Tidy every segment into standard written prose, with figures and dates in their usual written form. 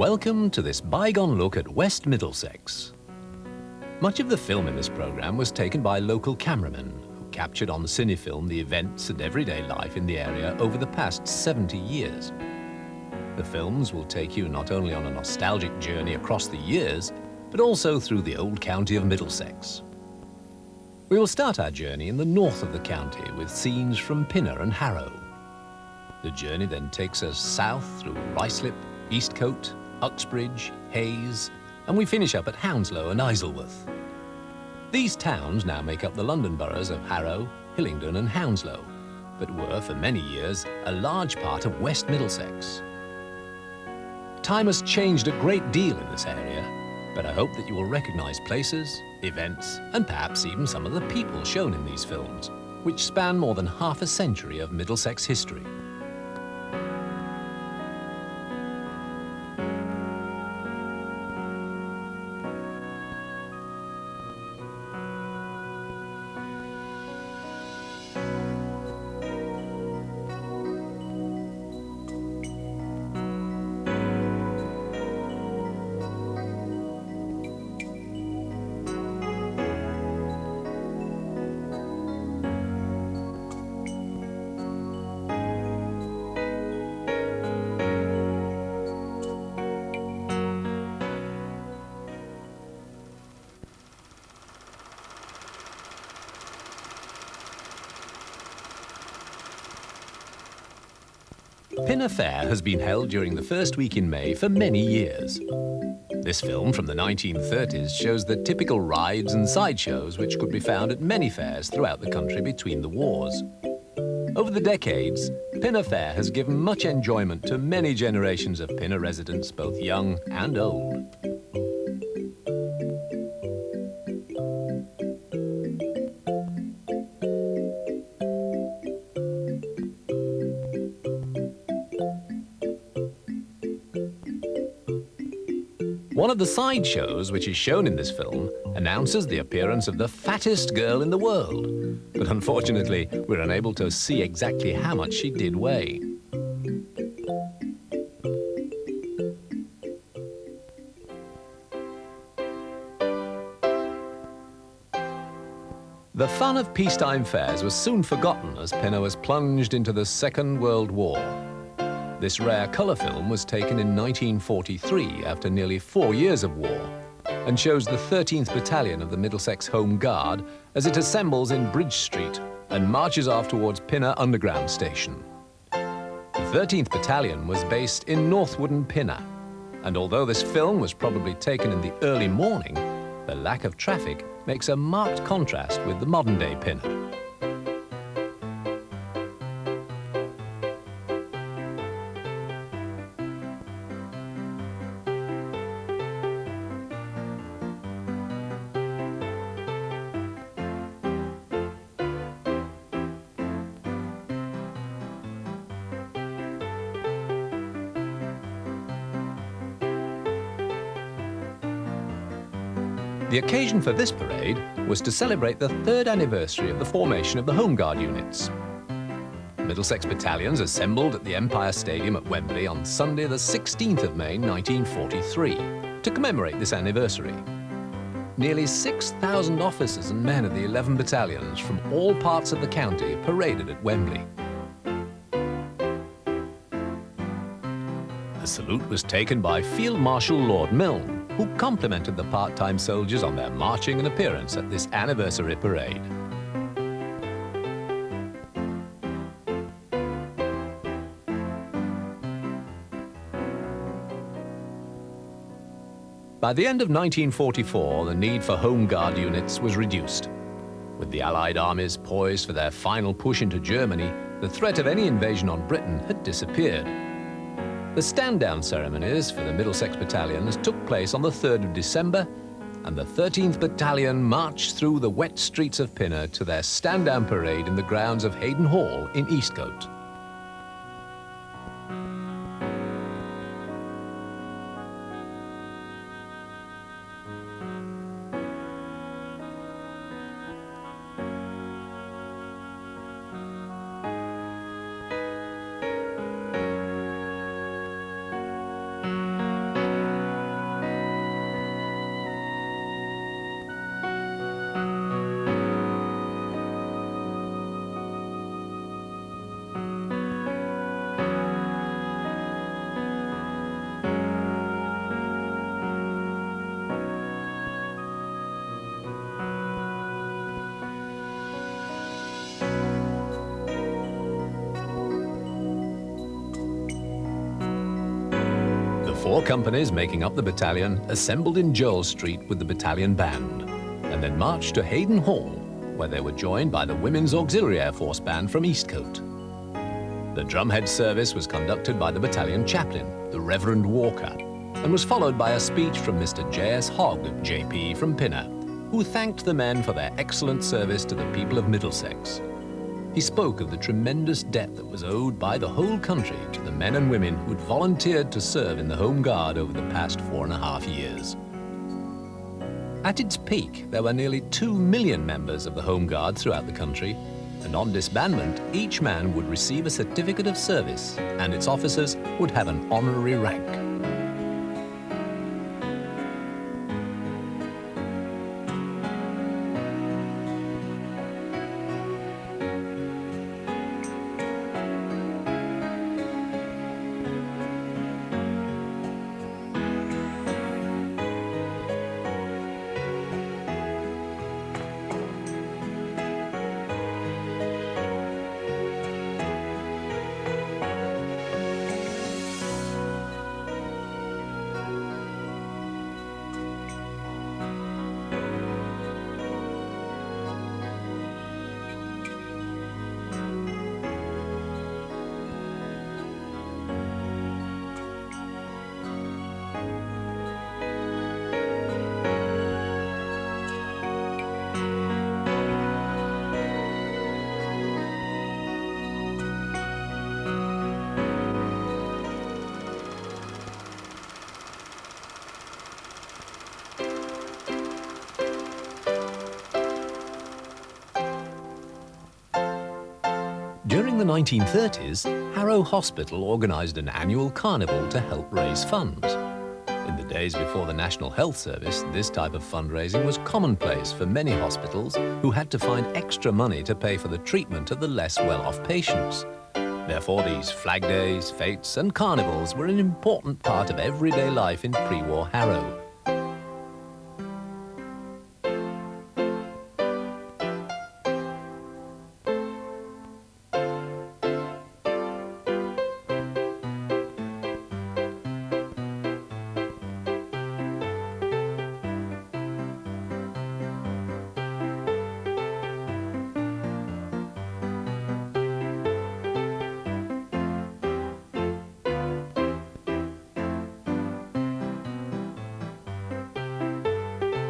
Welcome to this bygone look at West Middlesex. Much of the film in this programme was taken by local cameramen who captured on cinefilm the events and everyday life in the area over the past 70 years. The films will take you not only on a nostalgic journey across the years, but also through the old county of Middlesex. We will start our journey in the north of the county with scenes from Pinner and Harrow. The journey then takes us south through Ruislip, Eastcote, Uxbridge, Hayes, and we finish up at Hounslow and Isleworth. These towns now make up the London boroughs of Harrow, Hillingdon and Hounslow, but were for many years a large part of West Middlesex. Time has changed a great deal in this area, but I hope that you will recognise places, events, and perhaps even some of the people shown in these films, which span more than half a century of Middlesex history. Pinner Fair has been held during the first week in May for many years. This film from the 1930s shows the typical rides and sideshows which could be found at many fairs throughout the country between the wars. Over the decades, Pinner Fair has given much enjoyment to many generations of Pinner residents, both young and old. One of the sideshows which is shown in this film announces the appearance of the fattest girl in the world, but unfortunately we're unable to see exactly how much she did weigh. The fun of peacetime fairs was soon forgotten as Pinner was plunged into the Second World War. This rare colour film was taken in 1943 after nearly 4 years of war and shows the 13th Battalion of the Middlesex Home Guard as it assembles in Bridge Street and marches off towards Pinner Underground Station. The 13th Battalion was based in Northwood Pinner, and although this film was probably taken in the early morning, the lack of traffic makes a marked contrast with the modern-day Pinner. The occasion for this parade was to celebrate the 3rd anniversary of the formation of the Home Guard units. Middlesex battalions assembled at the Empire Stadium at Wembley on Sunday the 16th of May 1943 to commemorate this anniversary. Nearly 6,000 officers and men of the 11 battalions from all parts of the county paraded at Wembley. The salute was taken by Field Marshal Lord Milne, who complimented the part-time soldiers on their marching and appearance at this anniversary parade. By the end of 1944, the need for Home Guard units was reduced. With the Allied armies poised for their final push into Germany, the threat of any invasion on Britain had disappeared. The stand-down ceremonies for the Middlesex battalions took place on the 3rd of December, and the 13th Battalion marched through the wet streets of Pinner to their stand-down parade in the grounds of Hayden Hall in Eastcote. 4 companies making up the battalion assembled in Joel Street with the battalion band and then marched to Hayden Hall, where they were joined by the Women's Auxiliary Air Force Band from Eastcote. The drumhead service was conducted by the battalion chaplain, the Reverend Walker, and was followed by a speech from Mr. J.S. Hogg, JP from Pinner, who thanked the men for their excellent service to the people of Middlesex. He spoke of the tremendous debt that was owed by the whole country to the men and women who had volunteered to serve in the Home Guard over the past 4.5 years. At its peak, there were nearly 2 million members of the Home Guard throughout the country, and on disbandment, each man would receive a certificate of service, and its officers would have an honorary rank. During the 1930s, Harrow Hospital organised an annual carnival to help raise funds. In the days before the National Health Service, this type of fundraising was commonplace for many hospitals who had to find extra money to pay for the treatment of the less well-off patients. Therefore, these flag days, fetes and carnivals were an important part of everyday life in pre-war Harrow.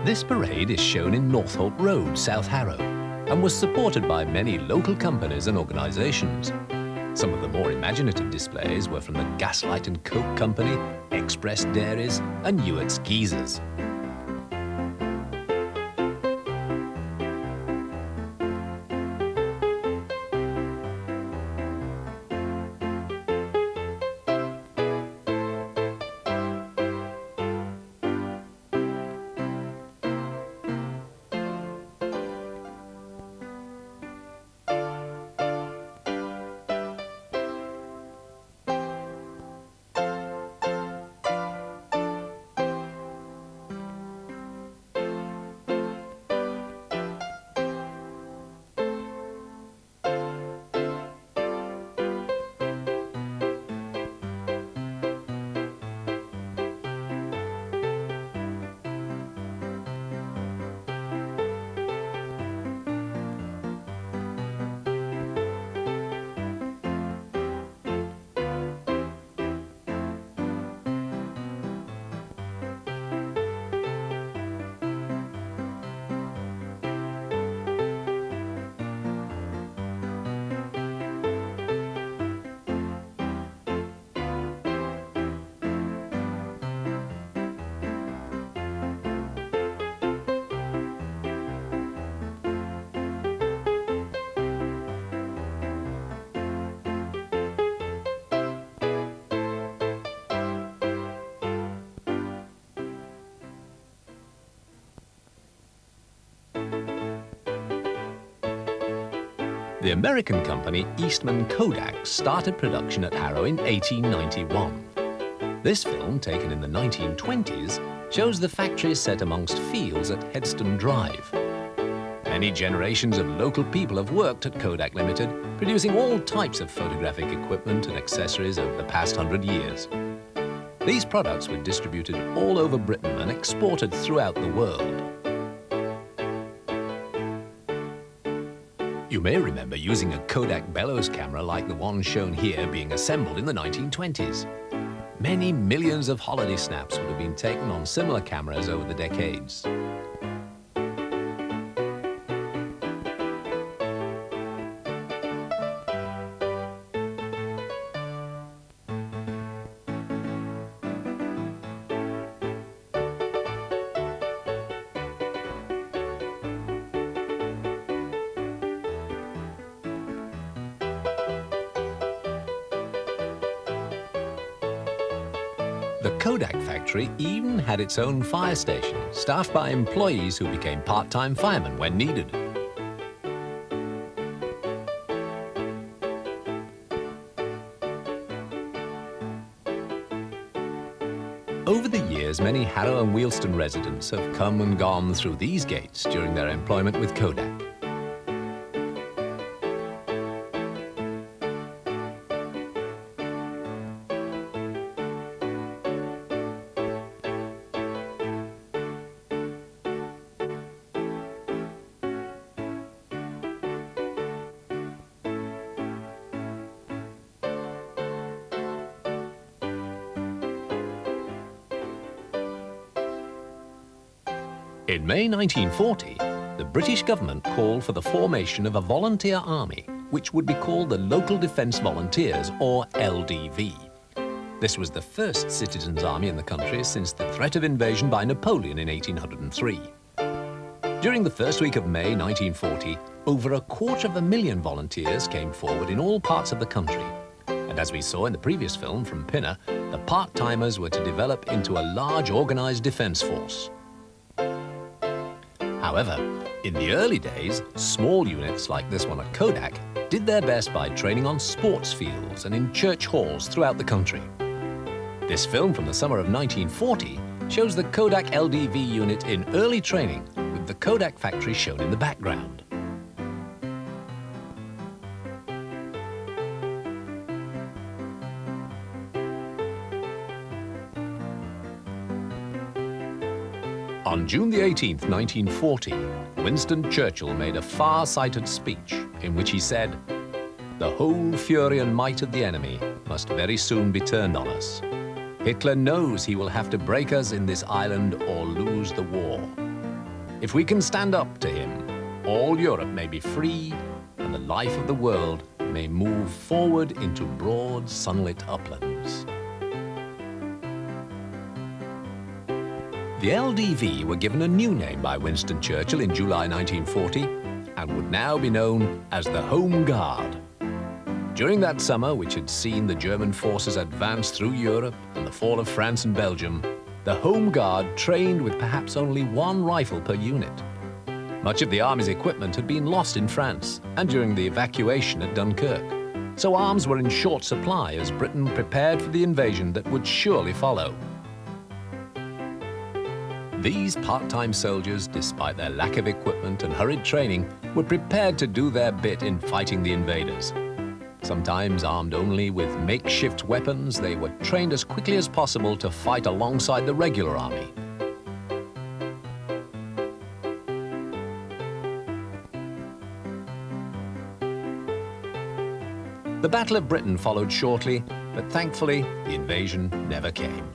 This parade is shown in Northolt Road, South Harrow, and was supported by many local companies and organisations. Some of the more imaginative displays were from the Gaslight and Coke Company, Express Dairies and Ewart's Geezers. The American company Eastman Kodak started production at Harrow in 1891. This film, taken in the 1920s, shows the factory set amongst fields at Headstone Drive. Many generations of local people have worked at Kodak Limited, producing all types of photographic equipment and accessories over the past 100 years. These products were distributed all over Britain and exported throughout the world. You may remember using a Kodak bellows camera like the one shown here being assembled in the 1920s. Many millions of holiday snaps would have been taken on similar cameras over the decades. The Kodak factory even had its own fire station, staffed by employees who became part-time firemen when needed. Over the years, many Harrow and Wealdstone residents have come and gone through these gates during their employment with Kodak. In May 1940, the British government called for the formation of a volunteer army, which would be called the Local Defence Volunteers, or LDV. This was the first citizens' army in the country since the threat of invasion by Napoleon in 1803. During the first week of May 1940, over 250,000 volunteers came forward in all parts of the country. And as we saw in the previous film from Pinner, the part-timers were to develop into a large organised defence force. However, in the early days, small units like this one at Kodak did their best by training on sports fields and in church halls throughout the country. This film from the summer of 1940 shows the Kodak LDV unit in early training, with the Kodak factory shown in the background. On June the 18th, 1940, Winston Churchill made a far-sighted speech in which he said, "The whole fury and might of the enemy must very soon be turned on us. Hitler knows he will have to break us in this island or lose the war. If we can stand up to him, all Europe may be free and the life of the world may move forward into broad, sunlit uplands." The LDV were given a new name by Winston Churchill in July 1940 and would now be known as the Home Guard. During that summer, which had seen the German forces advance through Europe and the fall of France and Belgium, the Home Guard trained with perhaps only one rifle per unit. Much of the army's equipment had been lost in France and during the evacuation at Dunkirk, so arms were in short supply as Britain prepared for the invasion that would surely follow. These part-time soldiers, despite their lack of equipment and hurried training, were prepared to do their bit in fighting the invaders. Sometimes armed only with makeshift weapons, they were trained as quickly as possible to fight alongside the regular army. The Battle of Britain followed shortly, but thankfully, the invasion never came.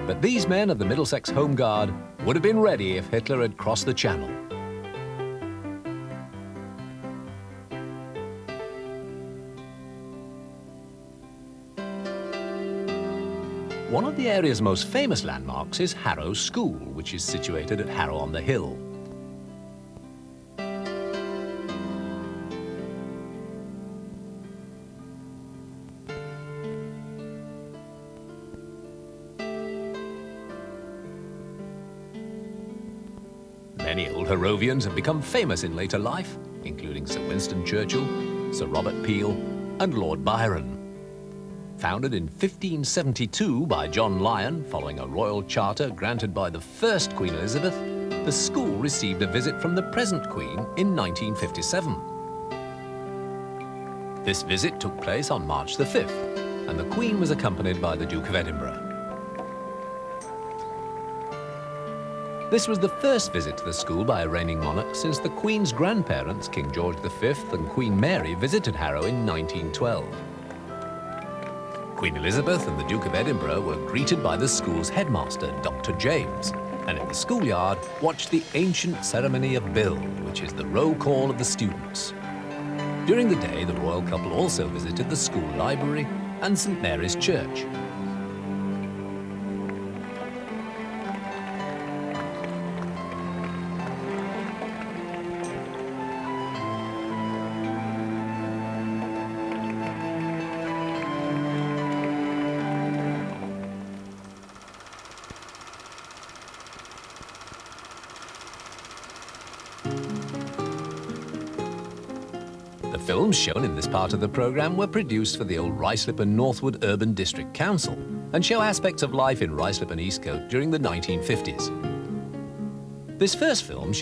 But these men of the Middlesex Home Guard would have been ready if Hitler had crossed the Channel. One of the area's most famous landmarks is Harrow School, which is situated at Harrow on the Hill. Many old Harrovians have become famous in later life, including Sir Winston Churchill, Sir Robert Peel, and Lord Byron. Founded in 1572 by John Lyon, following a royal charter granted by the first Queen Elizabeth, the school received a visit from the present Queen in 1957. This visit took place on March the 5th, and the Queen was accompanied by the Duke of Edinburgh. This was the first visit to the school by a reigning monarch since the Queen's grandparents, King George V and Queen Mary, visited Harrow in 1912. Queen Elizabeth and the Duke of Edinburgh were greeted by the school's headmaster, Dr. James, and in the schoolyard watched the ancient ceremony of Bill, which is the roll call of the students. During the day, the royal couple also visited the school library and St. Mary's Church. The films shown in this part of the programme were produced for the old Ruislip and Northwood Urban District Council and show aspects of life in Ruislip and Eastcote during the 1950s. This first film